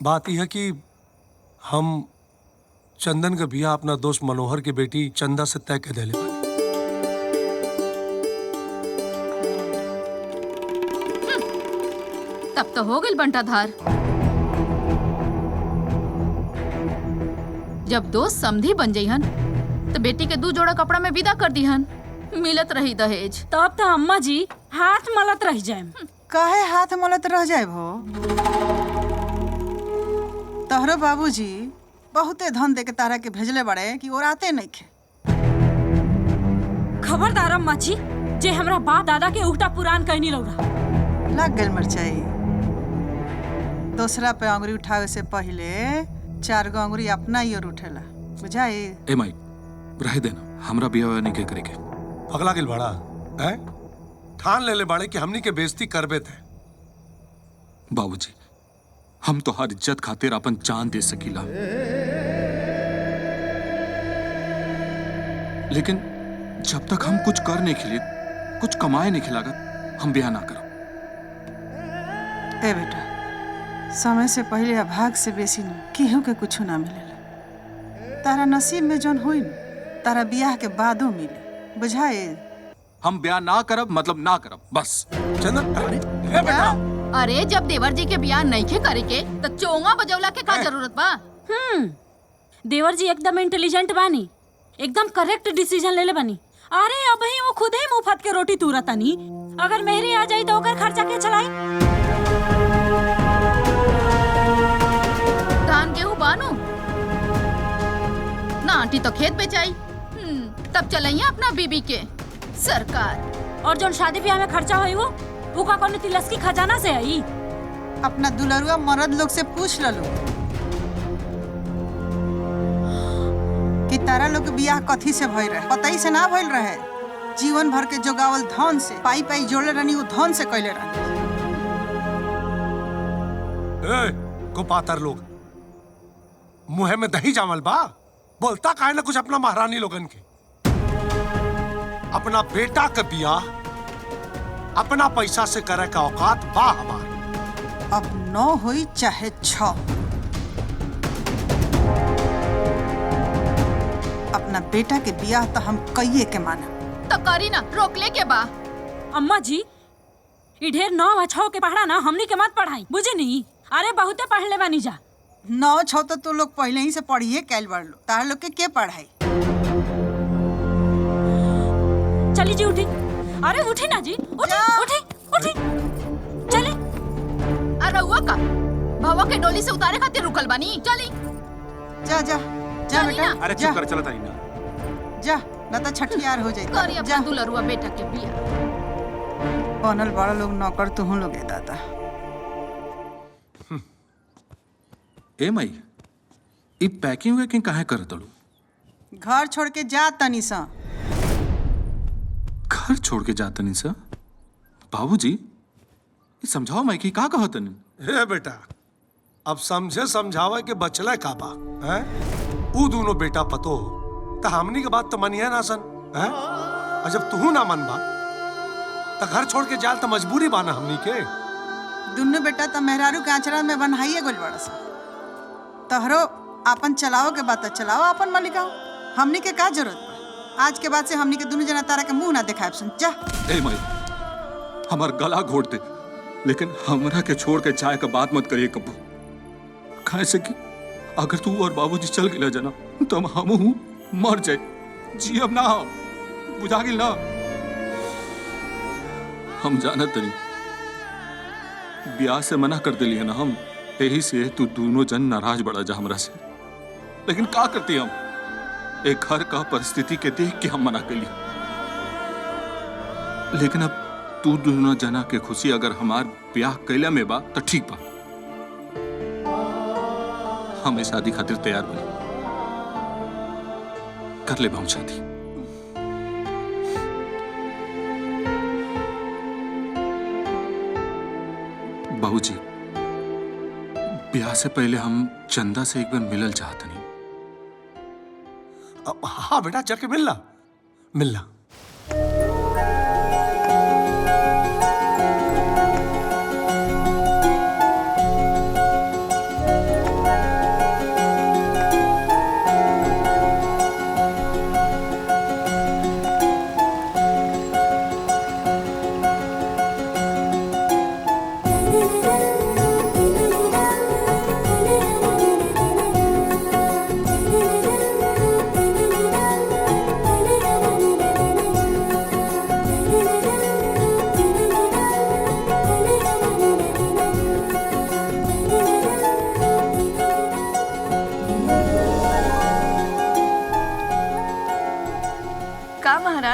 बात यह है कि हम चंदन का बिया अपना दोस्त मनोहर की बेटी चंदा से तय के देले बानी। तब तो हो गई बंटाधार। जब दोस्त समधी बन जइहन तो बेटी के 2 जोड़ा कपड़ा में विदा कर दीहन, मिलत रही दहेज। तब तो अम्मा जी हाथ मलत रह जाए। काहे हाथ मलत रह जाए भो? तोहरो बाबूजी बहुते धन दे के तारा के भेजले बड़े कि ओराते नहीं खे। खबरदार अम्मा जी, जे हमरा बाप दादा के उल्टा पुराण कहनी लौरा। लग गल मरचाई। दूसरा पे अंगुरी उठावे से पहले 4 गो अंगुरी अपना ही ओर उठेला, बुझाई? ए माई रह देना, हमरा बिया नहीं के करेके। पगला गिल बड़ा है, ठान ले ले बाड़े कि हमनी के बेइज्जती करबे थे। बाबूजी हम तो हर इज्जत खातिर अपन जान दे सकीला, लेकिन जब तक हम कुछ कर नहीं खिले, कुछ कमाए नहीं खिलागत, हम ब्याह ना करो। ए बेटा, समय से पहले अभाग से बेसी न केहू के कुछ ना मिलेला। तारा नसीब में जौन होई न तारा बियाह के बादो मिले, बुझाए? हम ब्याह ना करब मतलब ना करब, बस। चंदन अरे बेटा, अरे जब देवर जी के बियाह नहीं खे करे के तो चोंगा बजौला के का जरूरत बा? देवर जी एकदम इंटेलिजेंट बानी, एकदम करेक्ट डिसीजन ले ले बानी। अरे अब ही वो खुद ही मुंह फट के रोटी तूरा तनी। अगर मेहरी आ जाई तो ओकर खर्चा के चलाई? धान गेहूं बानू ना आंटी तो खेत बेचाई। तब चलैया अपना बीबी के सरकार। और जो शादी ब्याह में खर्चा हुई वो का कौन तिलस की खजाना से आई? अपना दुलरुआ मर्द लोग से पूछ लो कि तारा लोग के बियाह कथी से भइल रहे। पताई से ना भइल रहे, जीवन भर के जोगावल धन से पाई पाई जोड़ले रहनी, वो धन से कैले रहनी। कुपातर लोग, मुंह में दही जामल बा, बोलता काहे ना कुछ अपना महारानी लोगन के। अपना बेटा का बियाह अपना पैसा से करे का औकात बा हमार। अब 9 होई चाहे 6, अपना बेटा के बियाह तो हम कइये के माना। तो करी ना, रोक ले के बा। अम्मा जी ई ढेर 9 व 6 के पढ़ा ना हमनी के मत पढ़ाई, बुझे नहीं? अरे बहुते पढ़ ले बानी जा। 9 6 तो लोग पहले ही से पढ़िए कैल बाड़ लो, तार लोग के पढ़ाई? चली जी उठी। अरे उठी ना जी, उठी उठी उठी चले। अरे हुआ का भवा के डोली से उतारे खातिर रुकल बानी, चली। जा जा जा चली बेटा, ना। अरे जा चुप कर, चला तारी ना। जा, ना तो छठियार हो जाए। करी अपना दुलरुआ बेटा के बियाह। बनल बड़ा लोग नौकर तू लोग दादा। ए माई ई पैकिंग वैकिंग काहे करत लू? घर छोड़ के जा तनी सा। घर छोड़ के जात नहीं सर? बाबूजी ये समझाओ माई की का कहत नहीं? हे बेटा, अब समझे समझावे के बचला का बा है? ऊ दोनों बेटा पतो तो हमनी के बात तो मनिया ना सन है? और जब तू ना मन बा तो घर छोड़ के जाल तो मजबूरी बाना हमनी के। दुन्नु बेटा तो मेहरारू के आचरण में बनहाइए गोल बड़ा सा। तोहरो अपन चलाओ के बात चलाओ, अपन मलिकाओ। हमनी के का जरूरत बा? आज के बाद से हमनी के दोनों जना तारा के मुंह ना दिखाए सुन। जा ए माई हमार गला घोट दे, लेकिन हमरा के छोड़ के जाए का बात मत करिए कबू। खाए से कि अगर तू और बाबूजी चल गिला जना तो हम मर जाए, जी अब ना बुझा गिल ना। हम जानत नहीं ब्याह से मना कर दिली है ना हम, यही से तू दोनों जन नाराज बड़ा जा हमरा से। लेकिन का करती हम, एक घर का परिस्थिति के देख के हम मना कर लिया। लेकिन अब तू दोनों जना के खुशी अगर हमार ब्याह कैला में बा तो ठीक बा, हमें शादी खातिर तैयार बनी, कर ले बाऊ शादी। बाबूजी ब्याह से पहले हम चंदा से एक बार मिलल चाहत नहीं। हाँ बेटा, जाके मिलना मिलना।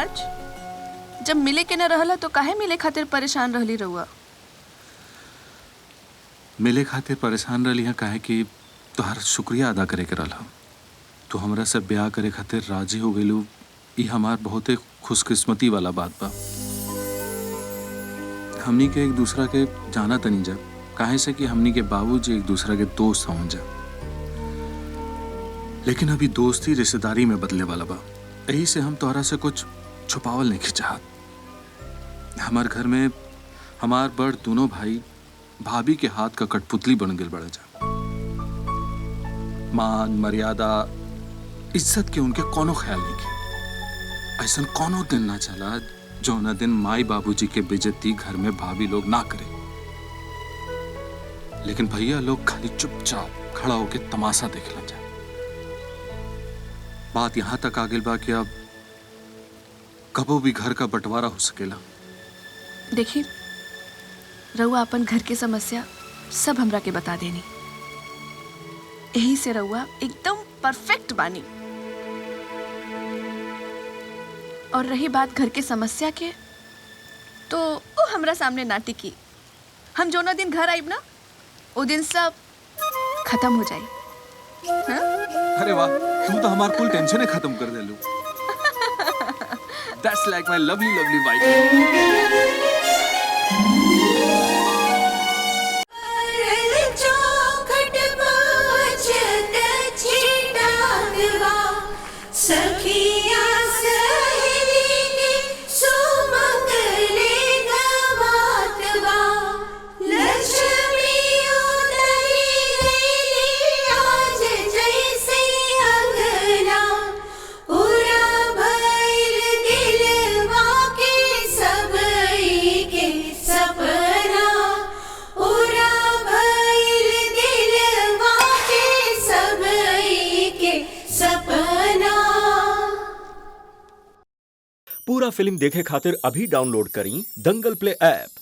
महाराज, जब मिले के न रहला तो काहे मिले खातिर परेशान रहली रहुआ? मिले खातिर परेशान रही है काहे कि तोहर शुक्रिया अदा करे के रहला। तू हमरा से ब्याह करे खातिर राजी हो गइलू, ई हमार बहुते खुशकिस्मती वाला बात बा। हमनी के एक दूसरा के जाना तनी जा, काहे से कि हमनी के बाबूजी एक दूसरा के दोस्त हों जा। लेकिन अभी दोस्ती रिश्तेदारी में बदले वाला बा, यही से हम तोहरा से कुछ छुपावल नहीं चाहत। हमार घर में हमार बड़ दोनों भाई भाभी के हाथ का कठपुतली बन गए बड़ा जा। मान मर्यादा इज्जत के उनके कोनो ख्याल नहीं किया। ऐसा कोनो दिन ना चला जो न दिन माई बाबूजी के बेइज्जती घर में भाभी लोग ना करे। लेकिन भैया लोग खाली चुपचाप खड़ा होके तमाशा देख ला जा। बात यहां तक आ गई बा कि अब कबो भी घर का बंटवारा हो सकेला। देखिए, रहुआ अपन घर के समस्या सब हमरा के बता देनी, यही से रहुआ एकदम परफेक्ट बानी। और रही बात घर के समस्या के, तो वो हमरा सामने ना टिकी। हम जो ना दिन घर आइब ना, वो दिन सब खत्म हो जाए। हाँ? अरे वाह, तुम तो हमार कुल टेंशन खत्म कर देलू। That's like my lovely lovely wife. पूरा फिल्म देखे खातिर अभी डाउनलोड करी दंगल प्ले ऐप।